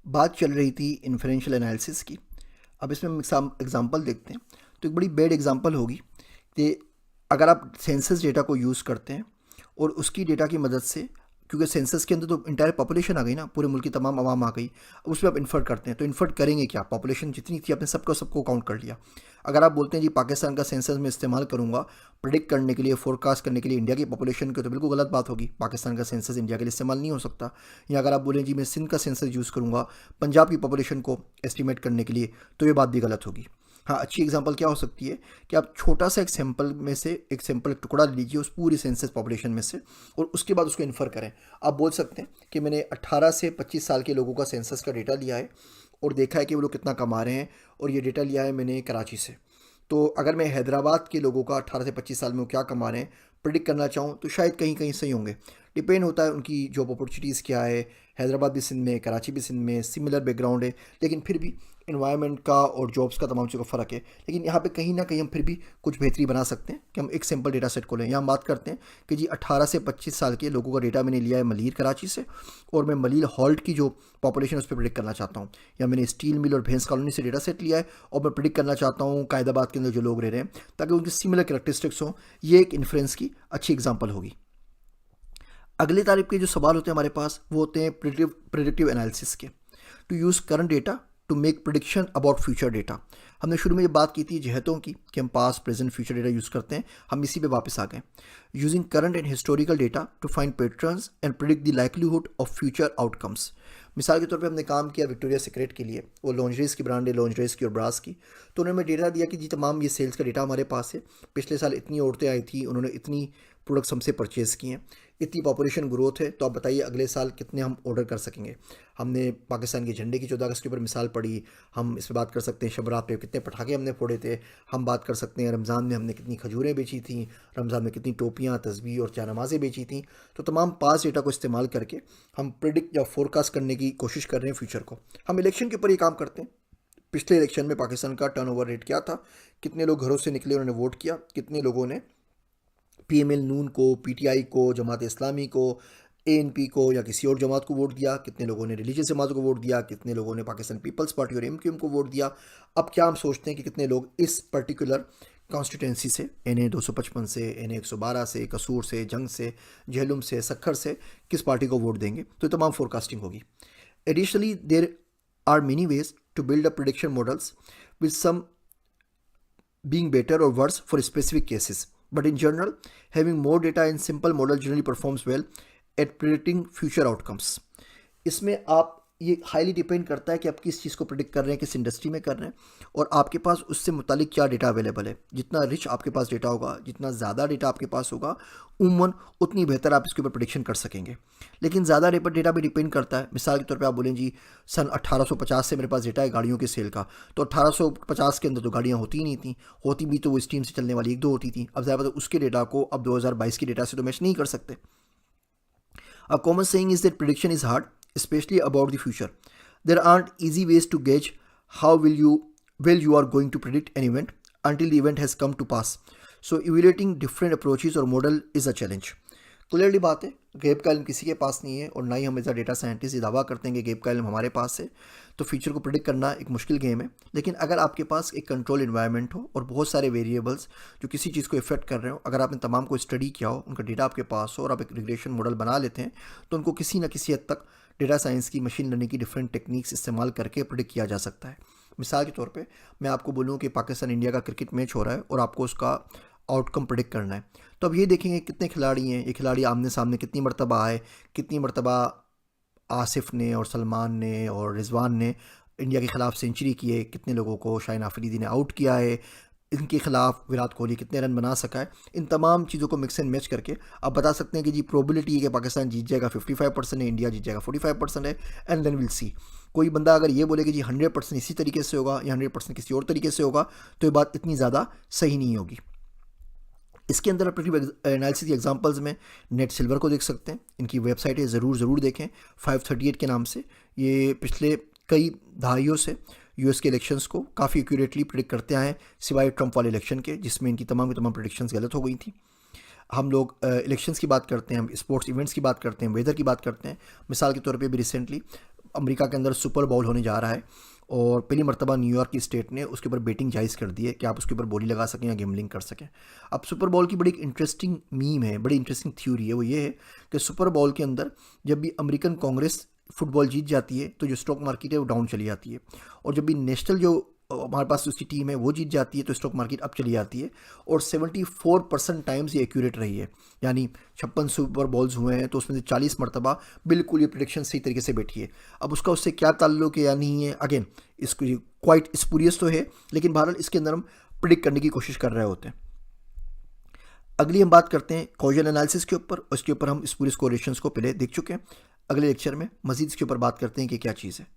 बात चल रही थी इन्फरेंशियल एनालिसिस की। अब इसमें हम एग्जांपल देखते हैं। तो एक बड़ी बैड एग्जांपल होगी कि अगर आप सेंसस डेटा को यूज़ करते हैं और उसकी डेटा की मदद से, क्योंकि सेंसस के अंदर तो इंटायर पॉपुलेशन आ गई ना, पूरे मुल्क की तमाम आवाम आ गई, अब उसमें आप इन्फर करते हैं तो इन्फर करेंगे क्या? पॉपुलेशन जितनी थी आपने सबको काउंट कर लिया। अगर आप बोलते हैं जी पाकिस्तान का सेंसस में इस्तेमाल करूंगा प्रिडिक्ट करने के लिए, फोरकास्ट करने के लिए इंडिया की पॉपुलेशन के, तो बिल्कुल गलत बात होगी। पाकिस्तान का सेंसस इंडिया के लिए इस्तेमाल नहीं हो सकता। या अगर आप बोलें जी मैं सिंध का सेंसस यूज़ करूंगा पंजाब की पॉपुलेशन को एस्टिमेट करने के लिए, तो ये बात भी गलत होगी। हाँ, अच्छी एग्जांपल क्या हो सकती है कि आप छोटा सा एक सैंपल में से एक सैंपल टुकड़ा लीजिए उस पूरी सेंसस पॉपुलेशन में से, और उसके बाद उसको इन्फर करें। आप बोल सकते हैं कि मैंने 18 से 25 साल के लोगों का सेंसस का डेटा लिया है और देखा है कि वो लोग कितना कमा रहे हैं, और ये डेटा लिया है मैंने कराची से। तो अगर मैं हैदराबाद के लोगों का 18 से 25 साल में वो क्या कमा रहे हैं प्रिडिक्ट करना चाहूँ, तो शायद कहीं कहीं सही होंगे। डिपेंड होता है उनकी जॉब अपॉर्चुनिटीज़ क्या है। हैदराबाद भी सिंध में, कराची भी सिंध में, सिमिलर बैकग्राउंड है, लेकिन फिर भी इन्वायरमेंट का और जॉब्स का तमाम चीज़ों का फ़र्क है। लेकिन यहाँ पे कहीं ना कहीं हम फिर भी कुछ बेहतरी बना सकते हैं कि हम एक सिंपल डेटा सेट को लें। यहाँ हम बात करते हैं कि जी 18 से 25 साल के लोगों का डेटा मैंने लिया है मलीर कराची से, और मैं मलीर हॉल्ट की जो पॉपुलेशन उस पर प्रिडिक्ट करना चाहता हूँ। या मैंने स्टील मिल और भैंस कॉलोनी से डेटा सेट लिया है और मैं प्रिडिक्ट करना चाहता हूँ कायदाबाद के अंदर जो लोग रह रहे हैं, ताकि उनकी सिमिलर कैरेक्टरिस्टिक्स हों। ये एक इन्फ्लुएंस की अच्छी एग्जाम्पल होगी। अगले तारीफ के जो सवाल होते हैं हमारे पास, वो होते हैं प्रिडिक्टिव एनालिसिस के। To use current data to make prediction about future data. हमने शुरू में ये बात की थी जहतों की कि हम past present future data use करते हैं, हम इसी पे वापस आ गए। Using current and historical data to find patterns and predict the likelihood of future outcomes. मिसाल के तौर पे हमने काम किया विक्टोरिया सीक्रेट के लिए, वो लॉन्जरीज की ब्रांड है, लॉन्जरीज की और ब्रास की। तो उन्होंने डेटा दिया कि जी तमाम ये सेल्स का डेटा हमारे पास है, पिछले साल इतनी औरतें आई थी, उन्होंने इतनी प्रोडक्ट्स हमसे परचेज़ किए हैं, इतनी पॉपुलेशन ग्रोथ है, तो आप बताइए अगले साल कितने हम ऑर्डर कर सकेंगे। हमने पाकिस्तान के झंडे की 14 अगस्त के ऊपर मिसाल पढ़ी। हम इस पर बात कर सकते हैं शबरात पे कितने पटाखे हमने फोड़े थे। हम बात कर सकते हैं रमज़ान में हमने कितनी खजूरें बेची थी, रमज़ान में कितनी टोपियाँ, तस्बीह और जानमाज़ें बेची थी। तो तमाम पास डेटा को इस्तेमाल करके हम प्रिडिक्ट या फोरकास्ट करने की कोशिश कर रहे हैं फ्यूचर को। हम इलेक्शन के ऊपर ये काम करते हैं। पिछले इलेक्शन में पाकिस्तान का टर्नओवर रेट क्या था, कितने लोग घरों से निकले उन्होंने वोट किया, कितने लोगों ने पीएमएल नून को, पीटीआई को, जमात इस्लामी को, एएनपी को या किसी और जमात को वोट दिया, कितने लोगों ने रिलीजियस जमातों को वोट दिया, कितने लोगों ने पाकिस्तान पीपल्स पार्टी और एमक्यूएम को वोट दिया। अब क्या हम सोचते हैं कि कितने लोग इस पर्टिकुलर कॉन्स्टिट्यूंसी से, एनए 255 से, एनए 112 से, कसूर से, जंग से, झेलुम से, सखर से किस पार्टी को वोट देंगे। तो ये तमाम फोरकास्टिंग होगी। Additionally there are many ways to build a prediction models with some being better or worse for specific cases. But in general, having more data in simple model generally performs well at predicting future outcomes. इसमें आप ये highly depend करता है कि आप किस चीज़ को predict कर रहे हैं, किस इंडस्ट्री में कर रहे हैं, और आपके पास उससे मुतालिक क्या डेटा अवेलेबल है। जितना रिच आपके पास डेटा होगा, जितना ज़्यादा डेटा आपके पास होगा, उमूमन उतनी बेहतर आप इसके ऊपर प्रिडिक्शन कर सकेंगे। लेकिन ज़्यादा डेटा भी डिपेंड करता है। मिसाल के तौर पे आप बोलें जी सन 1850 से मेरे पास डेटा है गाड़ियों के सेल का, तो 1850 के अंदर तो गाड़ियाँ होती ही नहीं थी, होती भी तो वो स्टीम से चलने वाली एक दो होती थी। अब ज़्यादा उसके डेटा को अब 2022 के डेटा से तो मैच नहीं कर सकते। A common saying is that prediction is hard, especially about the future. There aren't easy ways to gauge how well you are going to predict an event until the event has come to pass. So evaluating different approaches or model is a challenge. Clearly बात है, gap का इल्म किसी के पास नहीं है, और ना ही हम एज अ डेटा साइंटिस्ट ये दावा करते हैं कि गैप का इल्म हमारे पास है। तो फ्यूचर को प्रिडिक्ट करना एक मुश्किल गेम है। लेकिन अगर आपके पास एक कंट्रोल इन्वायरमेंट हो और बहुत सारे वेरिएबल्स जो किसी चीज़ को इफेक्ट कर रहे हो, अगर आपने तमाम को स्टडी किया हो, उनका डेटा आपके पास हो और आप एक रिग्रेशन मॉडल बना लेते हैं, तो उनको किसी न किसी हद तक डेटा साइंस की, मशीन लर्निंग की डिफरेंट टेक्निक्स इस्तेमाल करके प्रिडिक्ट किया जा सकता है। मिसाल के तौर पे मैं आपको बोलूँ कि पाकिस्तान इंडिया का क्रिकेट मैच हो रहा है और आपको उसका आउटकम प्रिडिक्ट करना है, तो अब ये देखेंगे कितने खिलाड़ी हैं, ये खिलाड़ी आमने सामने कितनी मरतबा आए, कितनी मरतबा आसिफ ने और सलमान ने और रिजवान ने इंडिया के ख़िलाफ़ सेंचुरी की है, कितने लोगों को शाहिन आफरीदी ने आउट किया है, इनके खिलाफ विराट कोहली कितने रन बना सका है। इन तमाम चीज़ों को मिक्स एंड मैच करके आप बता सकते हैं कि जी प्रोबेबिलिटी है कि पाकिस्तान जीत जाएगा 55% है, इंडिया जीत जाएगा 45% है, एंड देन विल सी। कोई बंदा अगर ये बोले कि जी 100% इसी तरीके से होगा या 100% किसी और तरीके से होगा, तो ये बात इतनी ज़्यादा सही नहीं होगी। इसके अंदर प्रिडिक्टिव एनालिसिस की एग्जांपल्स में नेट सिल्वर को देख सकते हैं। इनकी वेबसाइट है, ज़रूर देखें, 538 के नाम से। ये पिछले कई दहाइयों से यूएस के इलेक्शंस को काफ़ी एक्यूरेटली प्रिडिक्ट करते आए हैं, सिवाय ट्रंप वाले इलेक्शन के जिसमें इनकी तमाम प्रिडिक्शंस गलत हो गई थी। हम लोग इलेक्शंस की बात करते हैं, हम स्पोर्ट्स इवेंट्स की बात करते हैं, वेदर की बात करते हैं। मिसाल के तौर पे भी रिसेंटली अमेरिका के अंदर सुपर बाउल होने जा रहा है और पहली मर्तबा न्यूयॉर्क की स्टेट ने उसके ऊपर बेटिंग जायज़ कर दी है कि आप उसके ऊपर बोली लगा सकें या गेमलिंग कर सकें। अब सुपर बाउल की बड़ी इंटरेस्टिंग मीम है, बड़ी इंटरेस्टिंग थ्योरी है, वो ये है कि सुपर बाउल के अंदर जब भी अमेरिकन कांग्रेस फुटबॉल जीत जाती है तो जो स्टॉक मार्केट है वो डाउन चली जाती है, और जब भी नेशनल जो हमारे पास उसकी टीम है वो जीत जाती है तो स्टॉक मार्केट अप चली जाती है। और 74% टाइम्स ये एक्यूरेट रही है, यानी 56 सुपर बॉल्स हुए हैं तो उसमें से 40 मरतबा बिल्कुल ये प्रिडिक्शन सही तरीके से बैठी है। अब उसका उससे क्या ताल्लुक है या नहीं है, अगेन इसको क्वाइट स्पूरियस तो है, लेकिन बहरहाल इसके अंदर हम प्रिडिक्ट करने की कोशिश कर रहे होते हैं। अगली हम बात करते हैं कॉजल एनालिसिस के ऊपर, उसके ऊपर हम स्पूरियस कोरिलेशंस को पहले देख चुके हैं। अगले लेक्चर में मजीद इसके ऊपर बात करते हैं कि क्या चीज़ है।